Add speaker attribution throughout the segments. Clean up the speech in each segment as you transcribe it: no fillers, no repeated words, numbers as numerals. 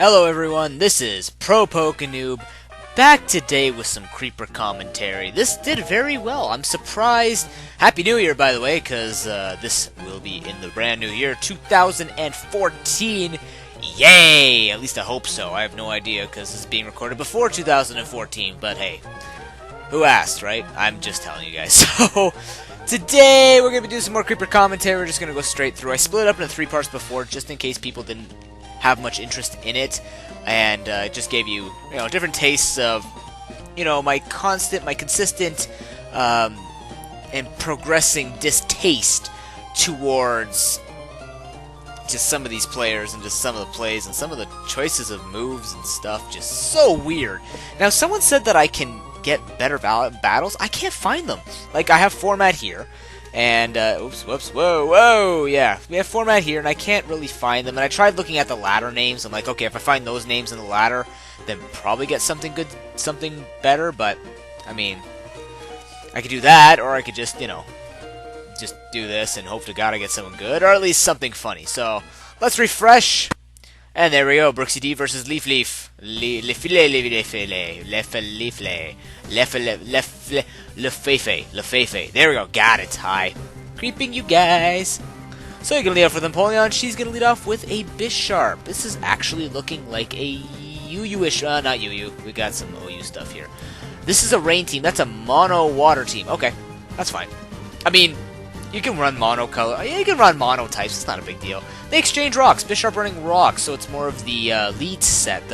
Speaker 1: Hello everyone, this is ProPokeNoob, back today with some Creeper commentary. This did very well, I'm surprised. Happy New Year, by the way, because this will be in the brand new year, 2014. Yay! At least I hope so. I have no idea, because this is being recorded before 2014, but hey, who asked, right? I'm just telling you guys. So, today we're going to be doing some more Creeper commentary. We're just going to go straight through. I split it up into 3 parts before, just in case people didn't have much interest in it, and just gave you, different tastes of, my consistent, and progressing distaste towards just some of these players and just some of the plays and some of the choices of moves and stuff. Just so weird. Now, someone said that I can get better battles. I can't find them. Like, I have format here. And, whoa, yeah. We have format here, and I can't really find them. And I tried looking at the ladder names. I'm like, okay, if I find those names in the ladder, then probably get something good, something better. But, I mean, I could do that, or I could just, just do this and hope to God I get someone good, or at least something funny. So, let's refresh. And there we go, Brooksy D versus Leaf. Lefefe. There we go, got it. Hi. Creeping you guys. So you're going to lead off with Empoleon. She's going to lead off with a Bisharp. This is actually looking like a UU-ish, not UU. We got some OU stuff here. This is a rain team. That's a mono water team. Okay, that's fine. I mean, you can run mono color. Yeah, you can run mono types. It's not a big deal. They exchange rocks. Bisharp running rocks, so it's more of the lead set.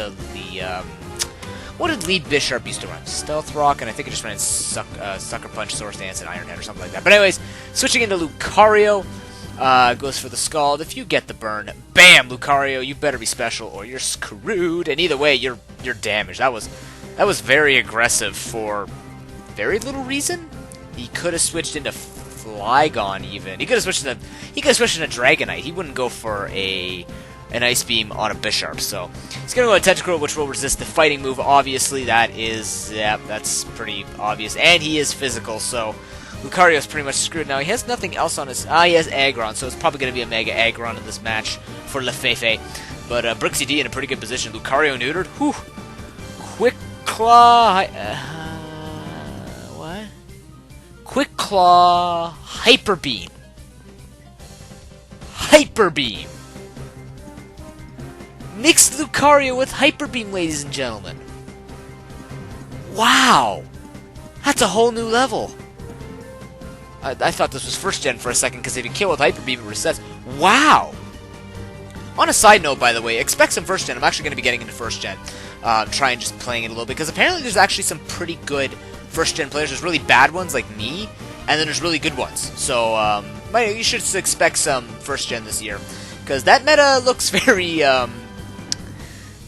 Speaker 1: What did lead Bisharp used to run? Stealth Rock, and I think it just ran Sucker Punch, Source Dance, and Iron Head or something like that. But anyways, switching into Lucario, goes for the Scald. If you get the burn, bam, Lucario, you better be special or you're screwed. And either way, you're damaged. That was very aggressive for very little reason. He could have switched into Flygon even. He could have switched into Dragonite. He wouldn't go for an Ice Beam on a Bisharp. So he's gonna go to Tentacruel, which will resist the fighting move. Obviously, that's pretty obvious. And he is physical, so Lucario's pretty much screwed. Now he has nothing else on his. He has Aggron, so it's probably gonna be a Mega Aggron in this match for Lefefe. But Brooksy D in a pretty good position. Lucario neutered. Whew. Quick Claw. What? Quick Claw. Hyper Beam. Mixed Lucario with Hyper Beam, ladies and gentlemen. Wow! That's a whole new level. I thought this was first gen for a second, because if you kill with Hyper Beam, it resets. Wow! On a side note, by the way, expect some first gen. I'm actually going to be getting into first gen. Try and just playing it a little bit, because apparently there's actually some pretty good first gen players. There's really bad ones like me, and then there's really good ones. So, you should expect some first gen this year, because that meta looks very,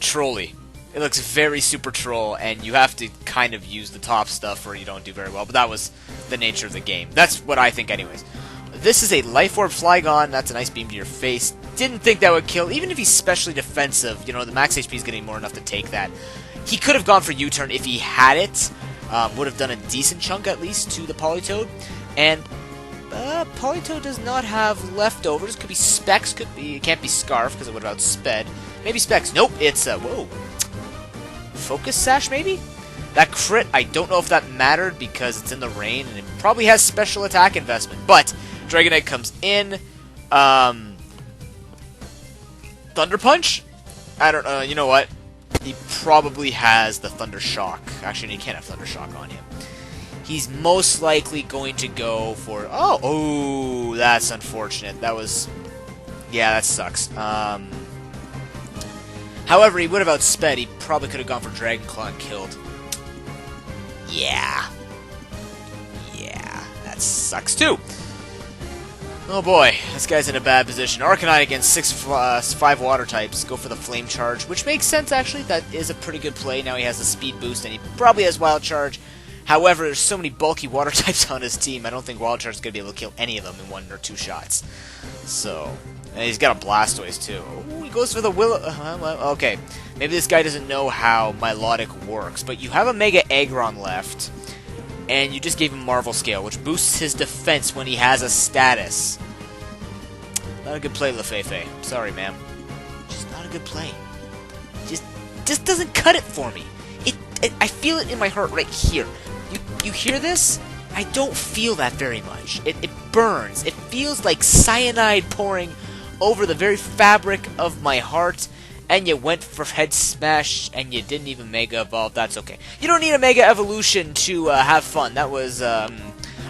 Speaker 1: trolly. It looks very super troll, and you have to kind of use the top stuff or you don't do very well, but that was the nature of the game. That's what I think anyways. This is a Life Orb Flygon. That's a nice beam to your face. Didn't think that would kill, even if he's specially defensive. The max HP is getting more enough to take that. He could have gone for U-turn if he had it. Would have done a decent chunk at least to the Politoed. And Politoed does not have leftovers. Could be Specs. It can't be Scarf because it would have outsped. Maybe Specs. Nope, it's whoa. Focus Sash, maybe? That crit, I don't know if that mattered because it's in the rain and it probably has special attack investment. But Dragonite comes in. Thunder Punch? I don't know. You know what? He probably has the Thunder Shock. Actually, he can't have Thunder Shock on him. He's most likely going to go for... Oh, that's unfortunate. Yeah, that sucks. However, he would have outsped. He probably could have gone for Dragon Claw and killed. Yeah, that sucks too. Oh boy, this guy's in a bad position. Arcanine against 5 water types. Go for the Flame Charge, which makes sense actually. That is a pretty good play. Now he has the Speed Boost, and he probably has Wild Charge. However, there's so many bulky water types on his team, I don't think Wild Charge is going to be able to kill any of them in 1 or 2 shots. So, and he's got a Blastoise too. Ooh, he goes for the Willow. Okay, maybe this guy doesn't know how Milotic works, but you have a Mega Aggron left, and you just gave him Marvel Scale, which boosts his defense when he has a status. Not a good play, Lefefe. Sorry, ma'am. Just not a good play. just doesn't cut it for me. I feel it in my heart right here. You hear this? I don't feel that very much. It burns. It feels like cyanide pouring over the very fabric of my heart. And you went for head smash, and you didn't even Mega Evolve. That's okay. You don't need a Mega Evolution to have fun. That was, I'm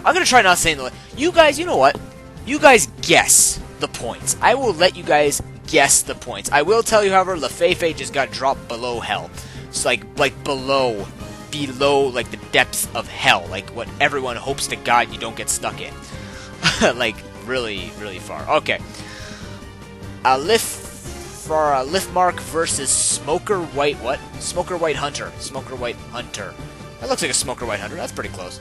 Speaker 1: gonna try not saying the... You guys, you know what? You guys guess the points. I will let you guys guess the points. I will tell you, however, Lefefe just got dropped below hell. It's like below, like, the depths of hell. Like, what everyone hopes to God you don't get stuck in. Like, really, really far. Okay. Liftmark versus Smoker White, what? Smoker White Hunter. Smoker White Hunter. That looks like a Smoker White Hunter. That's pretty close.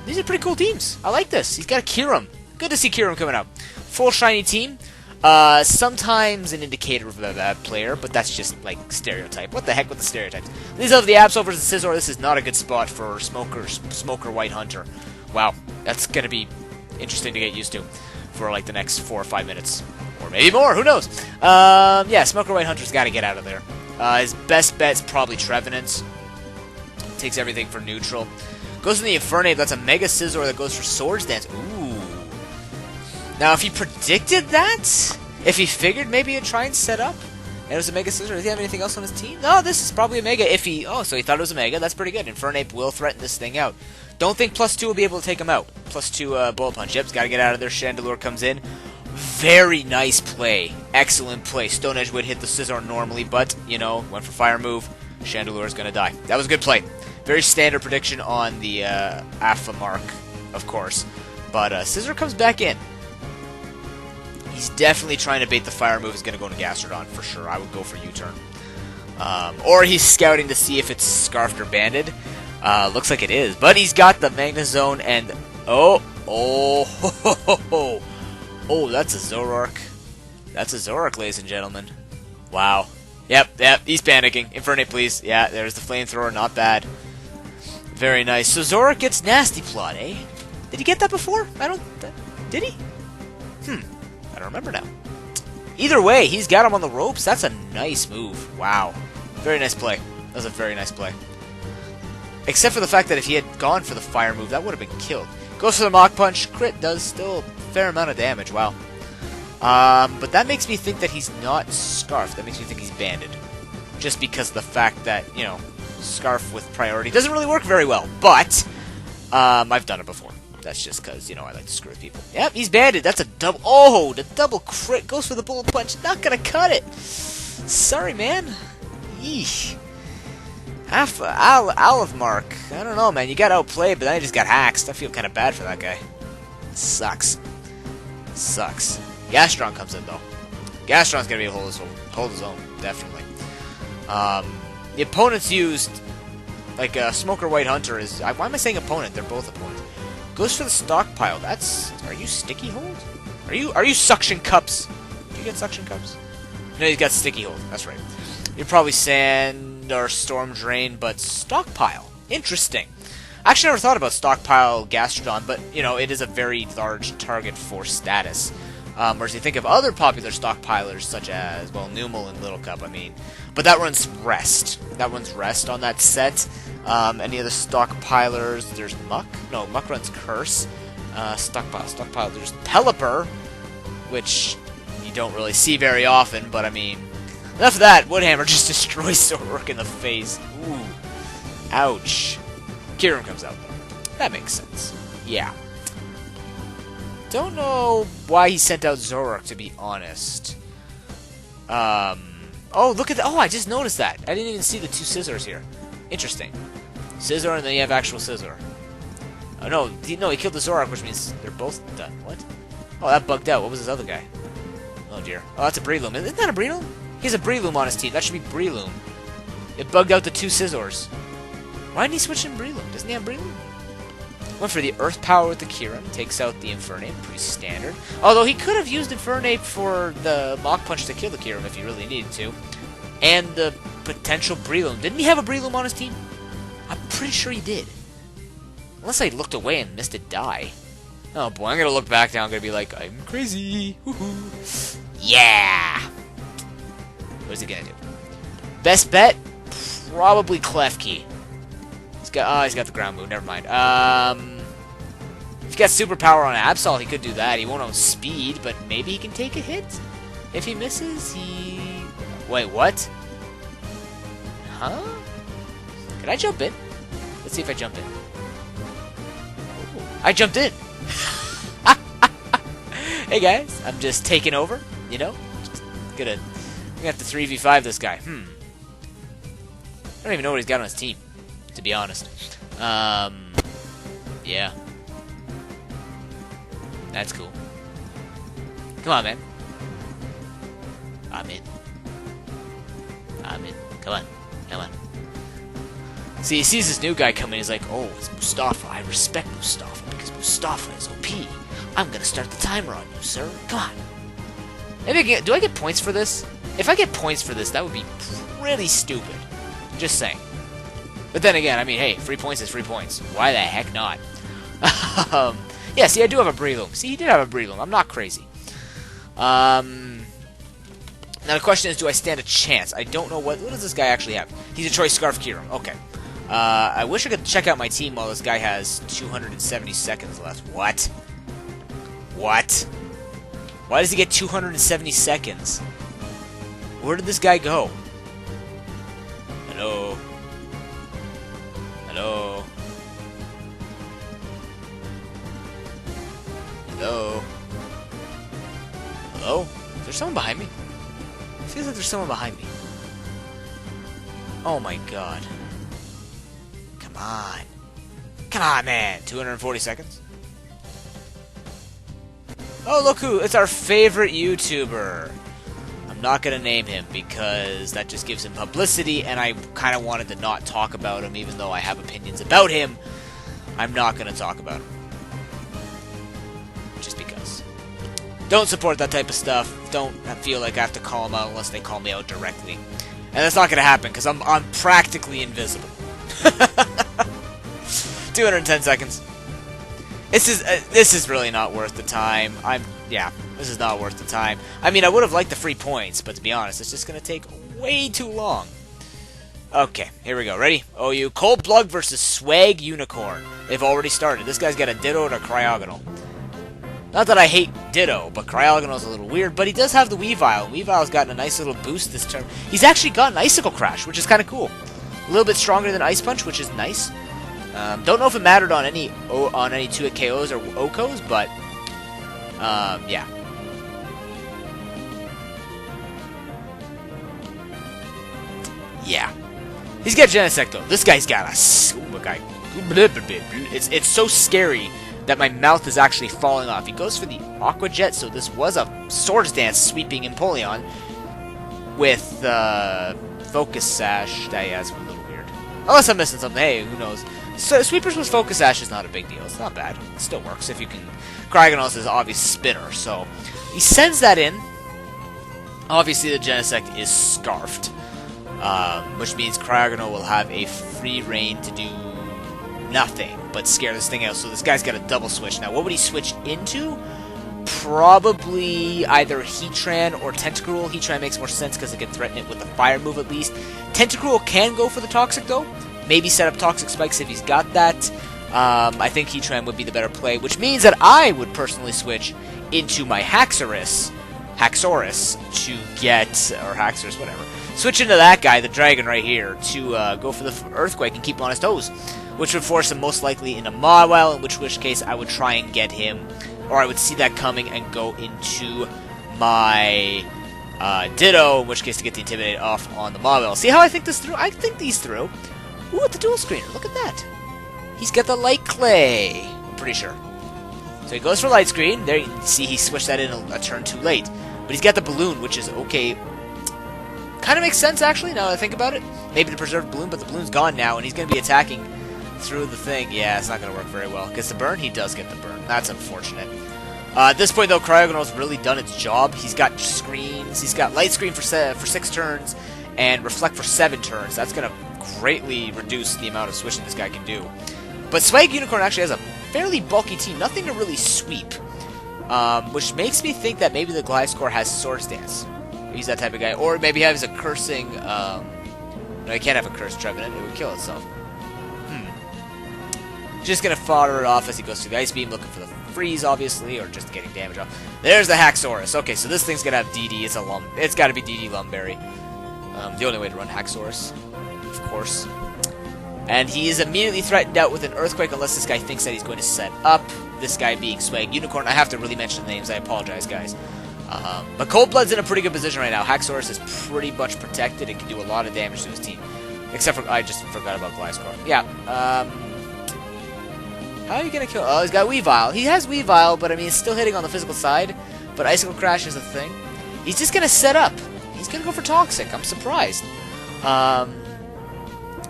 Speaker 1: These are pretty cool teams. I like this. He's got a Kyurem. Good to see Kyurem coming out. Full shiny team. Sometimes an indicator of a bad player, but that's just, like, stereotype. What the heck with the stereotypes? These are the Absol versus Scizor. This is not a good spot for Smoker White Hunter. Wow. That's gonna be interesting to get used to for, like, the next 4 or 5 minutes. Or maybe more, who knows? Yeah, Smoker White Hunter's got to get out of there. His best bet's probably Trevenant. Takes everything for neutral. Goes in the Infernape, that's a Mega Scizor that goes for Swords Dance. Ooh. Now, if he predicted that, if he figured maybe he'd try and set up, and it was a Mega Scizor, does he have anything else on his team? No, this is probably a Mega. If he, so he thought it was a Mega, that's pretty good. Infernape will threaten this thing out. Don't think +2 will be able to take him out. +2 Bullet Punch. Yep, got to get out of there. Chandelure comes in. Very nice play. Excellent play. Stone Edge would hit the Scizor normally, but, you know, went for Fire move. Chandelure's going to die. That was a good play. Very standard prediction on the Alpha Mark, of course. But Scizor comes back in. He's definitely trying to bait the Fire move. He's going to go into Gastrodon for sure. I would go for U-turn. Or he's scouting to see if it's Scarfed or Banded. Looks like it is. But he's got the Magnezone and... Oh, that's a Zoroark. That's a Zoroark, ladies and gentlemen. Wow. Yep, he's panicking. Infernape, please. Yeah, there's the Flamethrower. Not bad. Very nice. So Zoroark gets Nasty Plot, eh? Did he get that before? Did he? I don't remember now. Either way, he's got him on the ropes. That's a nice move. Wow. Very nice play. That was a very nice play. Except for the fact that if he had gone for the Fire move, that would have been killed. Goes for the Mach Punch. Crit does still a fair amount of damage. Wow. But that makes me think that he's not Scarf. That makes me think he's Banded. Just because of the fact that, you know, Scarf with priority doesn't really work very well. But, I've done it before. That's just because, you know, I like to screw with people. Yep, he's Banded. That's a double... Oh, the double crit goes for the Bullet Punch. Not gonna cut it. Sorry, man. Eesh. Mark. I don't know, man. You got outplayed, but then I just got hacked. I feel kind of bad for that guy. Sucks. Sucks. Gastron comes in, though. Gastron's going to be able to hold his own. Definitely. The opponent's used... Like, Smoker White Hunter is... Why am I saying opponent? They're both opponents. Goes for the Stockpile. That's... Are you Sticky Hold? Are you Suction Cups? Do you get Suction Cups? No, he's got Sticky Hold. That's right. You're probably Sand or Storm Drain, but Stockpile. Interesting. I actually never thought about Stockpile Gastrodon, but, you know, it is a very large target for status. Whereas you think of other popular stockpilers, such as, well, Numel and Little Cup, I mean. But that runs Rest. That runs Rest on that set. Any other stockpilers? There's Muck. No, Muck runs Curse. Stockpile. There's Pelipper, which you don't really see very often, but I mean... Enough of that. Woodhammer just destroys Zoroark in the face. Ooh. Ouch. Kyurem comes out, though. That makes sense. Yeah. Don't know why he sent out Zoroark, to be honest. Oh, look at that. Oh, I just noticed that. I didn't even see the two Scizors here. Interesting. Scizor, and then you have actual Scizor. Oh, no, he killed the Zoroark, which means they're both done. What? Oh, that bugged out. What was this other guy? Oh, dear. Oh, that's a Breloom. Isn't that a Breloom? He has a Breloom on his team. That should be Breloom. It bugged out the two Scizors. Why didn't he switch in Breloom? Doesn't he have Breloom? Went for the Earth Power with the Kyurem. Takes out the Infernape. Pretty standard. Although he could have used Infernape for the Mach Punch to kill the Kyurem if he really needed to. And the potential Breloom. Didn't he have a Breloom on his team? I'm pretty sure he did. Unless I looked away and missed it die. Oh boy, I'm gonna look back now. I'm gonna be like, I'm crazy. Woohoo. Yeah! What is he gonna do? Best bet? Probably Klefki. He's got the ground move. Never mind. If he got superpower on Absol, he could do that. He won't own speed, but maybe he can take a hit. If he misses, he... Wait, what? Huh? Can I jump in? Let's see if I jump in. Ooh, I jumped in! Hey guys, I'm just taking over, you know? Just gonna have to 3v5 this guy. I don't even know what he's got on his team, to be honest. Yeah. That's cool. Come on, man. I'm in. Come on. See, he sees this new guy come in, he's like, oh, it's Mustafa. I respect Mustafa because Mustafa is OP. I'm gonna start the timer on you, sir. Come on. Maybe do I get points for this? If I get points for this, that would be pretty stupid. Just saying. But then again, I mean, hey, free points is free points. Why the heck not? Yeah, see, I do have a Breloom. See, he did have a Breloom. I'm not crazy. Now the question is, do I stand a chance? I don't know what does this guy actually have? He's a Choice Scarf Kyurem. Okay. I wish I could check out my team while this guy has 270 seconds left. What? What? Why does he get 270 seconds? Where did this guy go? Hello? Hello? Hello? Hello? Is there someone behind me? It feels like there's someone behind me. Oh my god. Come on. Come on, man. 240 seconds? Oh, look who! It's our favorite YouTuber. I'm not going to name him because that just gives him publicity, and I kind of wanted to not talk about him, even though I have opinions about him. I'm not going to talk about him. Just because. Don't support that type of stuff. Don't feel like I have to call him out unless they call me out directly. And that's not going to happen because I'm practically invisible. 210 seconds. This is really not worth the time. This is not worth the time. I mean, I would have liked the free points, but to be honest, it's just going to take way too long. Okay, here we go. Ready? OU. Cold Plug versus Swag Unicorn. They've already started. This guy's got a Ditto and a Cryogonal. Not that I hate Ditto, but Cryogonal's a little weird, but he does have the Weavile. Weavile's gotten a nice little boost this turn. He's actually got an Icicle Crash, which is kind of cool. A little bit stronger than Ice Punch, which is nice. Don't know if it mattered on any 2-hit KOs or OKOs, but yeah. Yeah. He's got Genesect though. This guy's got a it's so scary that my mouth is actually falling off. He goes for the Aqua Jet, so this was a Swords Dance sweeping Empoleon with Focus Sash. That is a little weird. Unless I'm missing something. Hey, who knows? So Sweepers with Focus Sash is not a big deal. It's not bad. It still works if you can. Cryogonal is obvious spinner, so he sends that in. Obviously, the Genesect is scarfed, which means Cryogonal will have a free reign to do nothing but scare this thing out. So this guy's got a double switch. Now, what would he switch into? Probably either Heatran or Tentacruel. Heatran makes more sense because it can threaten it with a fire move at least. Tentacruel can go for the Toxic though. Maybe set up Toxic Spikes if he's got that. I think Heatran would be the better play, which means that I would personally switch into my Haxorus to get, or Haxorus, whatever. Switch into that guy, the dragon right here, to go for the Earthquake and keep him on his toes, which would force him most likely into Mawile, in which case I would try and get him, or I would see that coming and go into my Ditto, in which case to get the Intimidate off on the Mawile. See how I think this through? I think these through. Ooh, the dual screener, look at that. He's got the Light Clay, I'm pretty sure. So he goes for Light Screen. There you see he switched that in a turn too late. But he's got the Balloon, which is okay. Kind of makes sense, actually, now that I think about it. Maybe the Preserved Balloon, but the Balloon's gone now, and he's going to be attacking through the thing. Yeah, it's not going to work very well. Gets the burn? He does get the burn. That's unfortunate. At this point, though, Cryogonal's really done its job. He's got screens. He's got Light Screen for 6 turns, and Reflect for 7 turns. That's going to greatly reduce the amount of switching this guy can do. But Swag Unicorn actually has a fairly bulky team. Nothing to really sweep. Which makes me think that maybe the Gliscor has Swords Dance. He's that type of guy. Or maybe he has a cursing... no, he can't have a cursed Trevenant. It would kill itself. Just gonna fodder it off as he goes through the Ice Beam, looking for the freeze, obviously, or just getting damage off. There's the Haxorus. Okay, so this thing's gonna have DD. It's gotta be DD Lumberry. The only way to run Haxorus, of course. And he is immediately threatened out with an Earthquake unless this guy thinks that he's going to set up. This guy being Swag Unicorn. I have to really mention the names. I apologize, guys. But Cold Blood's in a pretty good position right now. Haxorus is pretty much protected. It can do a lot of damage to his team. Except for... I just forgot about Gliscor. Yeah, how are you gonna kill... Oh, he's got Weavile. He has Weavile, but I mean, it's still hitting on the physical side. But Icicle Crash is a thing. He's just gonna set up. He's gonna go for Toxic. I'm surprised.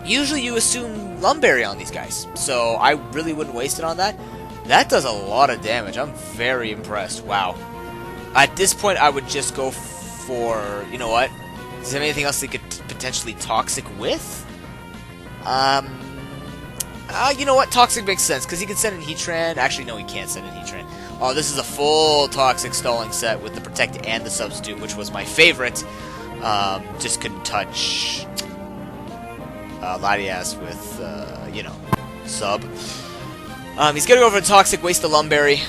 Speaker 1: Usually you assume Lumberry on these guys, so I really wouldn't waste it on that. That does a lot of damage. I'm very impressed. Wow. At this point, I would just go for... You know what? Is there anything else they could potentially Toxic with? You know what? Toxic makes sense, because he can send in Heatran. Actually, no, he can't send in Heatran. Oh, this is a full Toxic stalling set with the Protect and the Substitute, which was my favorite. Just couldn't touch Latias with, you know, Sub. He's gonna go for a Toxic, waste the Lumberry.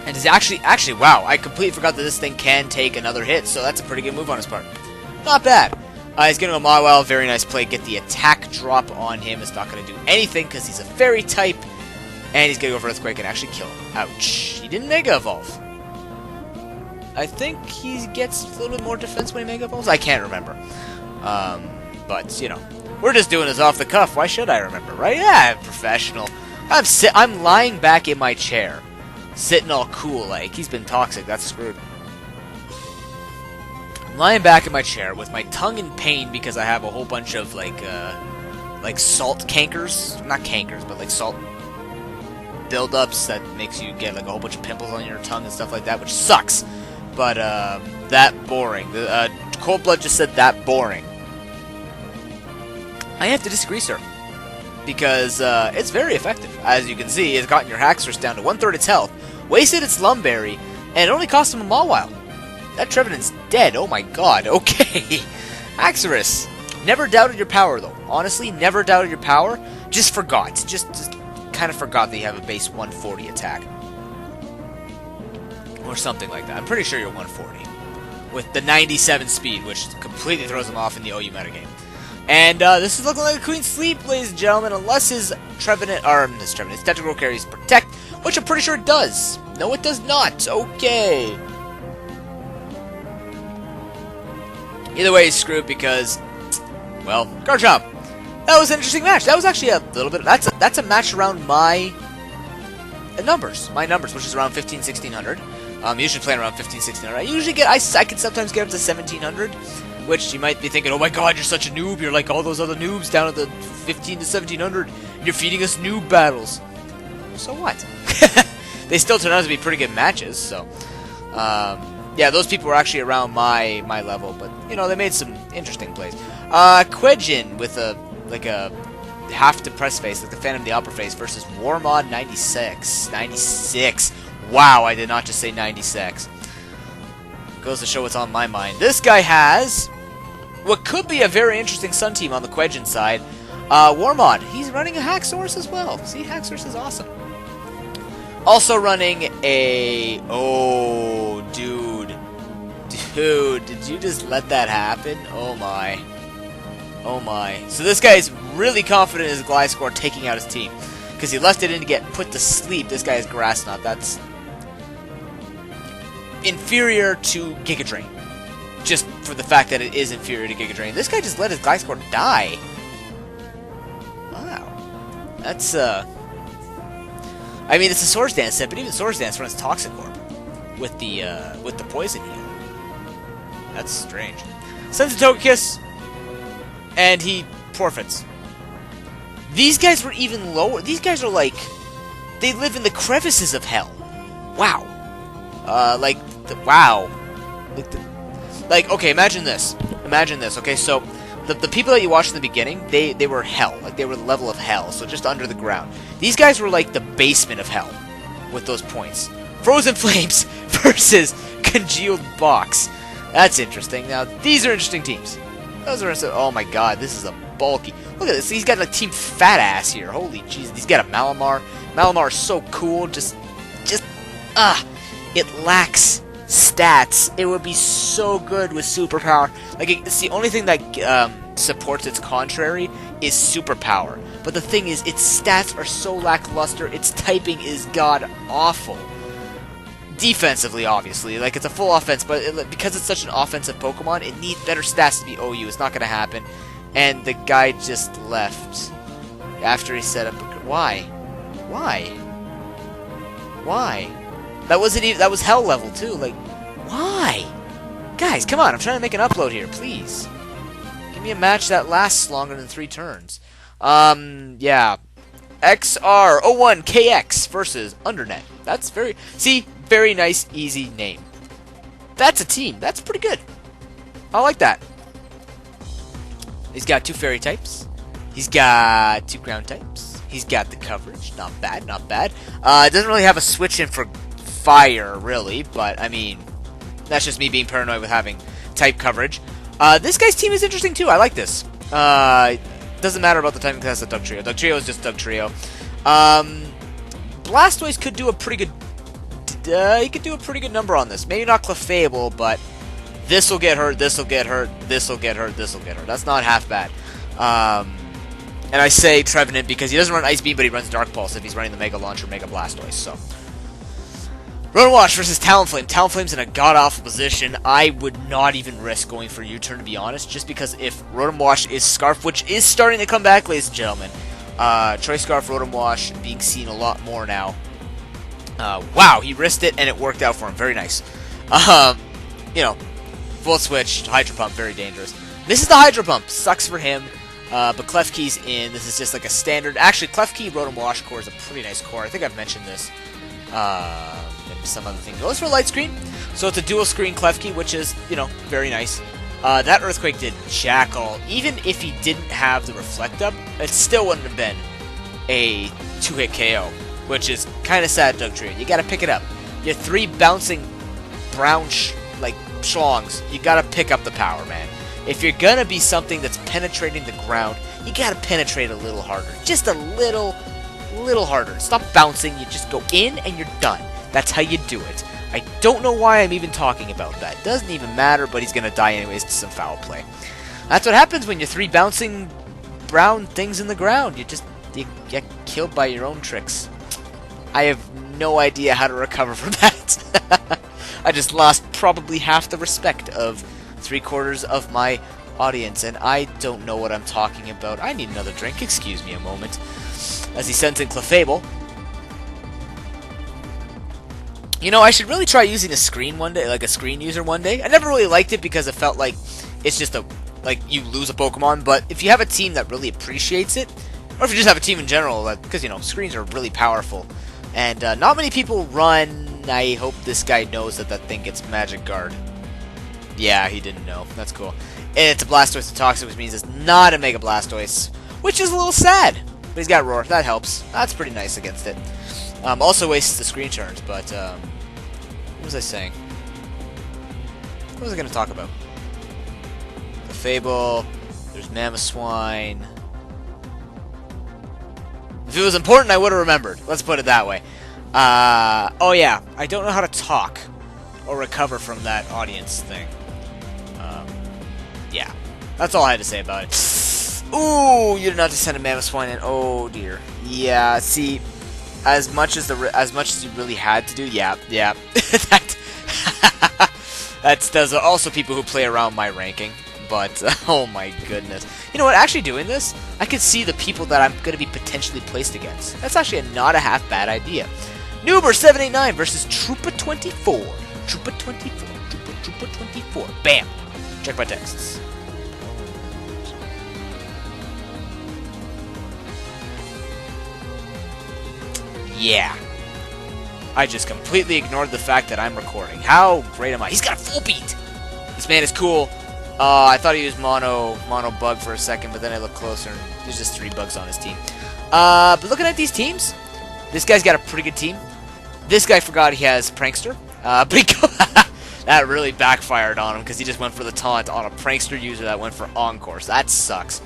Speaker 1: And is actually, wow, I completely forgot that this thing can take another hit, so that's a pretty good move on his part. Not bad. He's going to go Mawile, very nice play, get the attack drop on him. It's not going to do anything because he's a fairy type. And he's going to go for Earthquake and actually kill him. Ouch. He didn't Mega Evolve. I think he gets a little bit more defense when he Mega Evolves. I can't remember. But, you know, we're just doing this off the cuff. Why should I remember, right? Yeah, professional. I'm lying back in my chair. Sitting all cool like. He's been Toxic. That's screwed. Lying back in my chair with my tongue in pain because I have a whole bunch of like salt cankers, not cankers, but like salt buildups that makes you get like a whole bunch of pimples on your tongue and stuff like that, which sucks. But that boring. Cold Blood just said that boring. I have to disagree, sir, because it's very effective. As you can see, it's gotten your Haxorus down to 1/3 its health, wasted its Lumberry, and it only cost him a Mawile. That Trevenant's dead. Oh my god. Okay. Haxorus. Never doubted your power, though. Honestly, never doubted your power. Just forgot. Just kind of forgot that you have a base 140 attack. Or something like that. I'm pretty sure you're 140. With the 97 speed, which completely throws him off in the OU metagame. And this is looking like a Queen's Sleep, ladies and gentlemen, unless his Trevenant, or his Tentacle carries Protect, which I'm pretty sure it does. No, it does not. Okay. Either way, he's screwed because, well, Garchomp. That was an interesting match. That was actually a little bit. That's a match around my numbers, which is around 1600. Usually playing around 1600. I usually get. I can sometimes get up to 1700, which you might be thinking, oh my god, you're such a noob. You're like all those other noobs down at the 15 to 1700. And you're feeding us noob battles. So what? They still turn out to be pretty good matches. So. Yeah, those people were actually around my level, but, you know, they made some interesting plays. Quedjin with a half depressed face, like the Phantom of the Opera face, versus Warmod 96. 96. Wow, I did not just say 96. Goes to show what's on my mind. This guy has what could be a very interesting Sun team on the Quedjin side. Warmod, he's running a Haxorus as well. See, Haxorus is awesome. Also running a... Oh, dude. Dude, did you just let that happen? Oh my. Oh my. So this guy is really confident in his Gliscor taking out his team. Because he left it in to get put to sleep. This guy is Grass Knot. That's inferior to Giga Drain. Just for the fact that it is inferior to Giga Drain. This guy just let his Gliscor die. Wow. That's, I mean, it's a Swords Dance set, but even Swords Dance runs Toxic Orb with the Poison Heal. That's strange. Sends a Togekiss, and he forfeits. These guys were even lower. These guys are like, they live in the crevices of hell. Wow. Wow. Like, okay, imagine this. Imagine this. Okay, so the people that you watched in the beginning, they were hell. Like, they were the level of hell, so just under the ground. These guys were like the basement of hell with those points. Frozen Flames versus Congealed Box. That's interesting. Now, these are interesting teams. Those are... Oh my god, this is a bulky... Look at this. He's got a Team Fat Ass here. Holy jeez. He's got a Malamar. Malamar is so cool. It lacks stats. It would be so good with superpower. Like, it's the only thing that supports its contrary is superpower. But the thing is, its stats are so lackluster. Its typing is god-awful. Defensively, obviously. Like, it's a full offense, but because it's such an offensive Pokemon, it needs better stats to be OU. It's not going to happen. And the guy just left after he set up... Why? Why? Why? That wasn't even... That was hell level, too. Like, why? Guys, come on. I'm trying to make an upload here. Please. Give me a match that lasts longer than 3 turns. Yeah. XR01KX versus Undernet. That's very... See? Very nice, easy name. That's a team. That's pretty good. I like that. He's got 2 fairy types. He's got 2 ground types. He's got the coverage. Not bad, not bad. It doesn't really have a switch in for fire, really. But, I mean, that's just me being paranoid with having type coverage. This guy's team is interesting, too. I like this. Doesn't matter about the typing because that's a Dugtrio. Dugtrio is just Dugtrio. Blastoise could do a pretty good... he could do a pretty good number on this. Maybe not Clefable, but this'll get hurt, this'll get hurt, this'll get hurt, this'll get hurt. That's not half bad. And I say Trevenant because he doesn't run Ice Beam, but he runs Dark Pulse if he's running the Mega Launcher, Mega Blastoise. So, Rotom Wash versus Talonflame. Talonflame's in a god-awful position. I would not even risk going for U-turn, to be honest, just because if Rotom Wash is Scarf, which is starting to come back, ladies and gentlemen. Choice Scarf, Rotom Wash being seen a lot more now. Wow, he risked it, and it worked out for him. Very nice. You know, full switch, Hydro Pump, very dangerous. This is the Hydro Pump. Sucks for him, but Klefki's in. This is just like a standard... Actually, Klefki Rotom Wash core is a pretty nice core. I think I've mentioned this. And some other thing. Goes for Light Screen. So it's a dual screen Klefki, which is, you know, very nice. That Earthquake did jack all. Even if he didn't have the Reflect Up, it still wouldn't have been a 2-hit KO. Which is kind of sad, Dugtrio. You gotta pick it up. Your 3 bouncing brown schlongs. You gotta pick up the power, man. If you're gonna be something that's penetrating the ground, you gotta penetrate a little harder. Just a little harder. Stop bouncing. You just go in and you're done. That's how you do it. I don't know why I'm even talking about that. Doesn't even matter, but he's gonna die anyways to some foul play. That's what happens when you're 3 bouncing brown things in the ground. You get killed by your own tricks. I have no idea how to recover from that. I just lost probably half the respect of 3/4 of my audience, and I don't know what I'm talking about. I need another drink. Excuse me a moment. As he sends in Clefable. You know, I should really try using a screen one day, like a screen user one day. I never really liked it because it felt like it's just like you lose a Pokemon, but if you have a team that really appreciates it, or if you just have a team in general, because, you know, screens are really powerful. And not many people run... I hope this guy knows that thing gets Magic Guard. Yeah, he didn't know. That's cool. And it's a Blastoise to Toxic, which means it's not a Mega Blastoise. Which is a little sad. But he's got Roar. That helps. That's pretty nice against it. Also wastes the screen turns, but... what was I saying? What was I going to talk about? The Fable. There's Mamoswine. If it was important, I would have remembered. Let's put it that way. Oh yeah, I don't know how to talk or recover from that audience thing. Yeah, that's all I had to say about it. Ooh, you did not just send a Mamoswine in. Oh dear. Yeah. See, as much as you really had to do. Yeah. There's also people who play around my ranking. But, oh my goodness. You know what, actually doing this, I could see the people that I'm going to be potentially placed against. That's actually not a half bad idea. Noober789 versus Troopa24. Troopa24. Bam. Check my texts. Yeah. I just completely ignored the fact that I'm recording. How great am I? He's got a full beat. This man is cool. I thought he was mono bug for a second, but then I looked closer and there's just 3 bugs on his team. But looking at these teams, this guy's got a pretty good team. This guy forgot he has Prankster. But That really backfired on him because he just went for the taunt on a prankster user that went for Encore. So that sucks.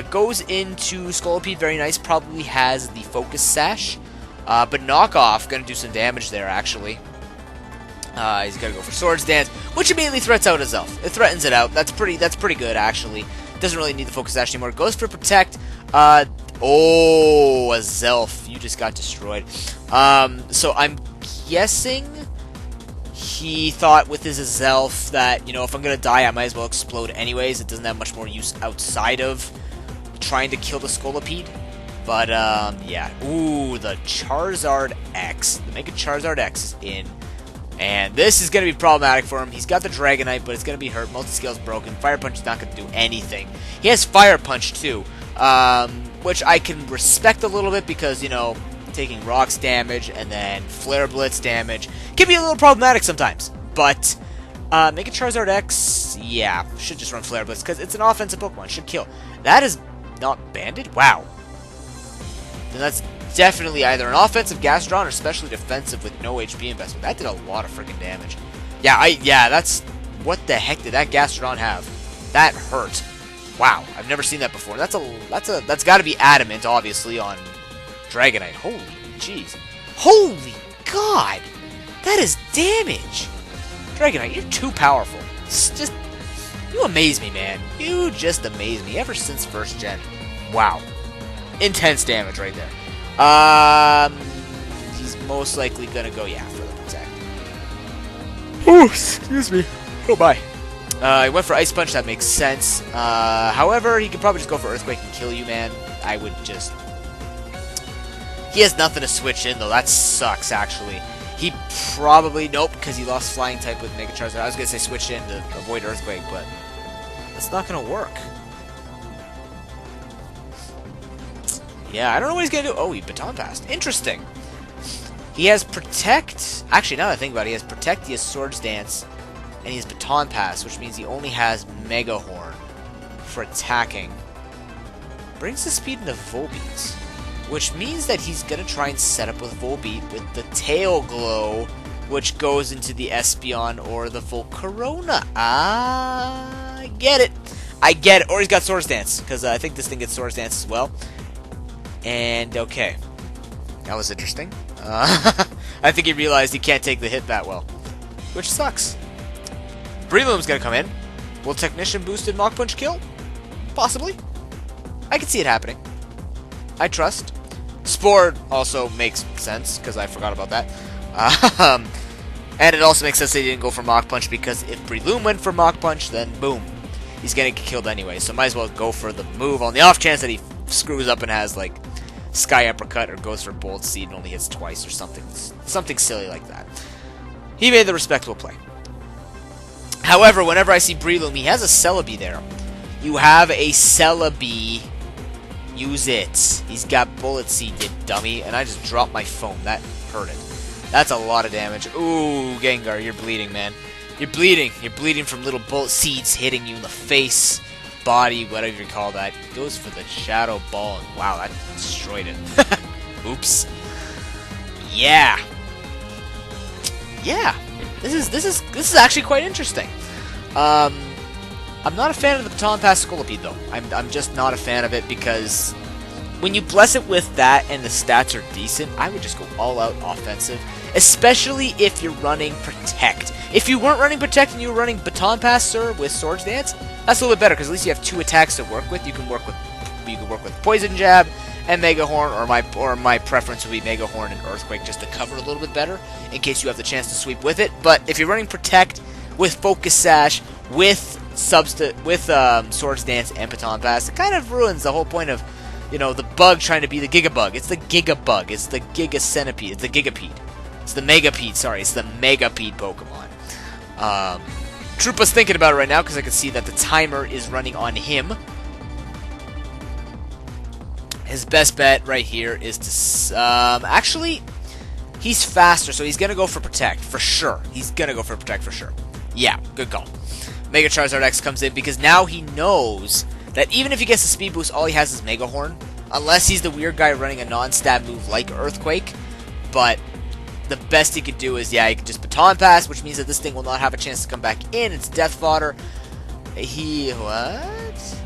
Speaker 1: Goes into Scolipede, very nice. Probably has the Focus Sash. But Knockoff, gonna do some damage there, actually. He's gonna go for Swords Dance, which immediately threats out his elf. It threatens it out. That's pretty good, actually. Doesn't really need the Focus Sash anymore. Goes for Protect. Oh, a Zelf. You just got destroyed. So I'm guessing he thought with his Zelf that, you know, if I'm gonna die, I might as well explode anyways. It doesn't have much more use outside of trying to kill the Scolipede. But, yeah. Ooh, the Charizard X. The Mega Charizard X is in. And this is going to be problematic for him. He's got the Dragonite, but it's going to be hurt. Multi-Scale's broken. Fire Punch is not going to do anything. He has Fire Punch, too. Which I can respect a little bit because, you know, taking Rocks damage and then Flare Blitz damage can be a little problematic sometimes. But, Mega Charizard X, yeah, should just run Flare Blitz because it's an offensive Pokemon. Should kill. That is not banded? Wow. Then that's definitely either an offensive Gastrodon or especially defensive with no HP investment. That did a lot of freaking damage. Yeah, that's... What the heck did that Gastrodon have? That hurt. Wow, I've never seen that before. That's got to be adamant, obviously, on Dragonite. Holy jeez. Holy God! That is damage! Dragonite, you're too powerful. It's just... You amaze me, man. You just amaze me ever since first gen. Wow. Intense damage right there. He's most likely gonna go, yeah, for the Protect. Oh, excuse me. Oh, bye. He went for Ice Punch, that makes sense. However, he could probably just go for Earthquake and kill you, man. I would just... He has nothing to switch in, though. That sucks, actually. He probably... Nope, because he lost Flying type with Mega Charizard. I was gonna say switch in to avoid Earthquake, but... That's not gonna work. Yeah, I don't know what he's going to do. Oh, he Baton Passed. Interesting. He has Protect. Actually, now that I think about it, he has Protect, he has Swords Dance, and he has Baton Pass, which means he only has Mega Horn for attacking. Brings the speed into Volbeat, which means that he's going to try and set up with Volbeat with the Tail Glow, which goes into the Espeon or the Volcarona. I get it. I get it. Or he's got Swords Dance, because I think this thing gets Swords Dance as well. And, okay. That was interesting. I think he realized he can't take the hit that well. Which sucks. Breloom's gonna come in. Will Technician boosted Mach Punch kill? Possibly. I can see it happening. I trust. Spore also makes sense, because I forgot about that. And it also makes sense that he didn't go for Mach Punch, because if Breloom went for Mach Punch, then boom. He's gonna get killed anyway, so might as well go for the move on the off chance that he screws up and has, like, Sky Uppercut or goes for Bolt Seed and only hits twice or something silly like that. He made the respectable play. However, whenever I see Breloom, he has a Celebi there. You have a Celebi. Use it. He's got Bullet Seed, you dummy. And I just dropped my phone. That hurt it. That's a lot of damage. Ooh, Gengar, you're bleeding, man. You're bleeding. You're bleeding from little Bullet Seeds hitting you in the face. Body, whatever you call that. He goes for the Shadow Ball, and wow, that destroyed it. Oops. Yeah. Yeah. This is actually quite interesting. I'm not a fan of the Baton Pass Scolipede though. I'm just not a fan of it because when you bless it with that and the stats are decent, I would just go all out offensive, especially if you're running Protect. If you weren't running Protect and you were running Baton Pass, sir, with Swords Dance, that's a little bit better because at least you have two attacks to work with. You can work with Poison Jab and Mega Horn, or my preference would be Mega Horn and Earthquake just to cover a little bit better in case you have the chance to sweep with it. But if you're running Protect with Focus Sash with Swords Dance and Baton Pass, it kind of ruins the whole point of, you know, the bug trying to be the Gigabug. It's the Gigabug. It's the Giga Centipede. It's the Gigapede. It's the Megapede. Sorry, it's the Megapede Pokemon. Troopa's thinking about it right now because I can see that the timer is running on him. His best bet right here is to... actually, he's faster, so he's going to go for Protect, for sure. He's going to go for Protect, for sure. Yeah, good call. Mega Charizard X comes in because now he knows that even if he gets the speed boost, all he has is Mega Horn. Unless he's the weird guy running a non-stab move like Earthquake. But the best he could do is, yeah, he could just baton pass, which means that this thing will not have a chance to come back in. It's death fodder. What?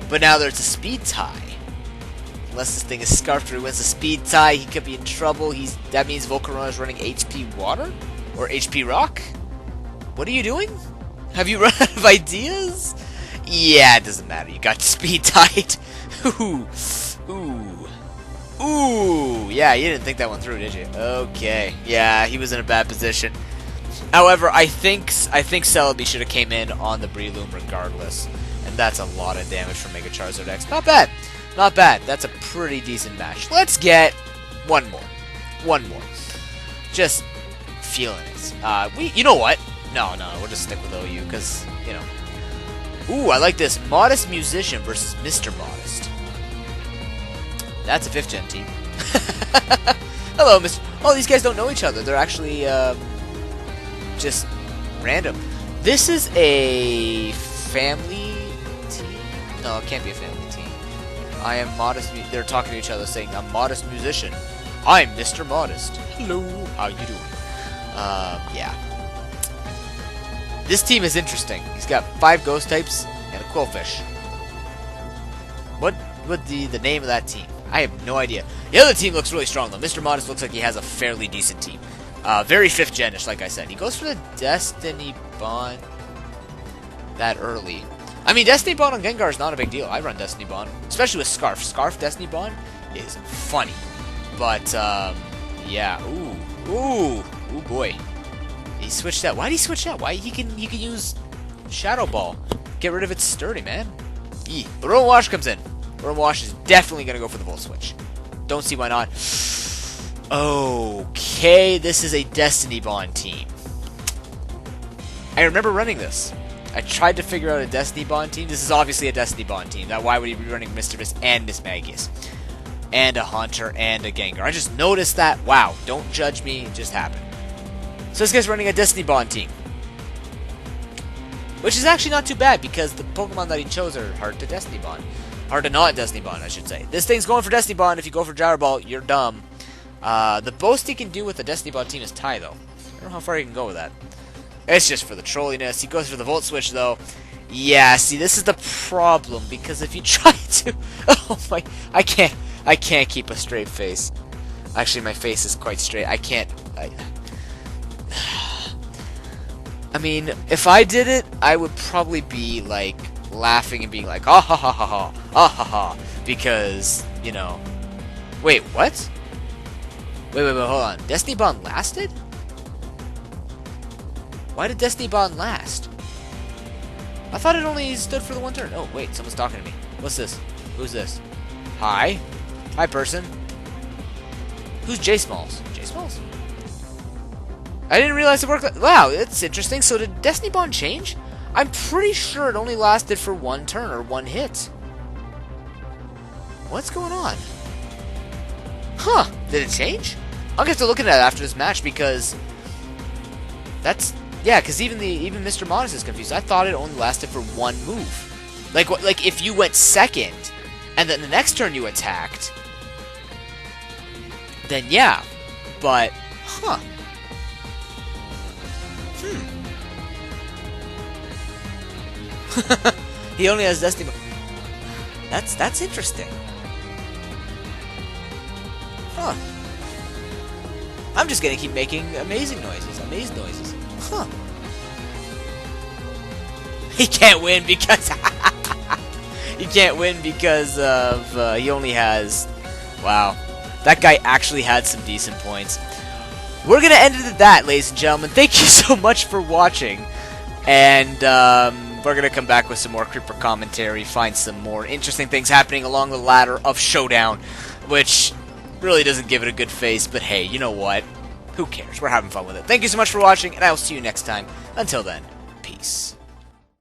Speaker 1: But now there's a speed tie. Unless this thing is scarfed or he wins the speed tie, he could be in trouble. That means Volcarona is running HP water? Or HP rock? What are you doing? Have you run out of ideas? Yeah, it doesn't matter. You got speed tied. Ooh. Ooh. Ooh. Yeah, you didn't think that one through, did you? Okay. Yeah, he was in a bad position. However, I think Celebi should have came in on the Breloom regardless. And that's a lot of damage for Mega Charizard X. Not bad. Not bad. That's a pretty decent match. Let's get one more. One more. Just feeling it. You know what? No, we'll just stick with OU, because, you know. Ooh, I like this. Modest Musician versus Mr. Modest. That's a 5th gen team. Hello, Mr. Oh, these guys don't know each other. They're actually, just random. This is a family team? No, it can't be a family team. I am Modest. They're talking to each other saying, I'm Modest Musician. I'm Mr. Modest. Hello, how you doing? Yeah. This team is interesting. He's got 5 ghost types and a Quillfish. What would the name of that team? I have no idea. The other team looks really strong though. Mr. Modest looks like he has a fairly decent team. Very 5th gen-ish, like I said. He goes for the Destiny Bond that early. I mean, Destiny Bond on Gengar is not a big deal. I run Destiny Bond, especially with Scarf. Scarf Destiny Bond is funny. But, yeah. Ooh boy. He switched out. Why did he switch out? Why he can use Shadow Ball. Get rid of its sturdy, man. But Rowan Wash comes in. Rowan Wash is definitely gonna go for the Volt Switch. Don't see why not. Okay, this is a Destiny Bond team. I remember running this. I tried to figure out a Destiny Bond team. This is obviously a Destiny Bond team. Now, why would he be running Mischievous and Miss Magius? And a Haunter and a Gengar. I just noticed that. Wow, don't judge me. It just happened. So this guy's running a Destiny Bond team. Which is actually not too bad, because the Pokemon that he chose are hard to Destiny Bond. Hard to not Destiny Bond, I should say. This thing's going for Destiny Bond. If you go for Gyro Ball, you're dumb. The most he can do with the Destiny Bond team is tie, though. I don't know how far he can go with that. It's just for the trolliness. He goes for the Volt Switch, though. Yeah, see, this is the problem, because if you try to... Oh my... I can't keep a straight face. Actually, my face is quite straight. I can't... I mean, if I did it, I would probably be, like, laughing and being like, ah ha ha ha ha, ah ha ha, because, you know... Wait, what? Wait, hold on. Destiny Bond lasted? Why did Destiny Bond last? I thought it only stood for the one turn. Oh, wait, someone's talking to me. What's this? Who's this? Hi? Hi, person. Who's J Smalls? J Smalls? I didn't realize it worked like... Wow, it's interesting. So did Destiny Bond change? I'm pretty sure it only lasted for one turn or one hit. What's going on? Huh, did it change? I'll get to looking at it after this match, because that's... Yeah, because even Mr. Modest is confused. I thought it only lasted for one move. Like if you went second, and then the next turn you attacked, then yeah. But, huh. He only has Destiny. That's interesting. Huh. I'm just gonna keep making amazing noises. Amaze noises. Huh. He can't win because he can't win because of he only has... Wow. That guy actually had some decent points. We're gonna end it at that, ladies and gentlemen. Thank you so much for watching. And we're gonna come back with some more Creeper commentary, find some more interesting things happening along the ladder of Showdown, which really doesn't give it a good face, but hey, you know what? Who cares? We're having fun with it. Thank you so much for watching, and I will see you next time. Until then, peace.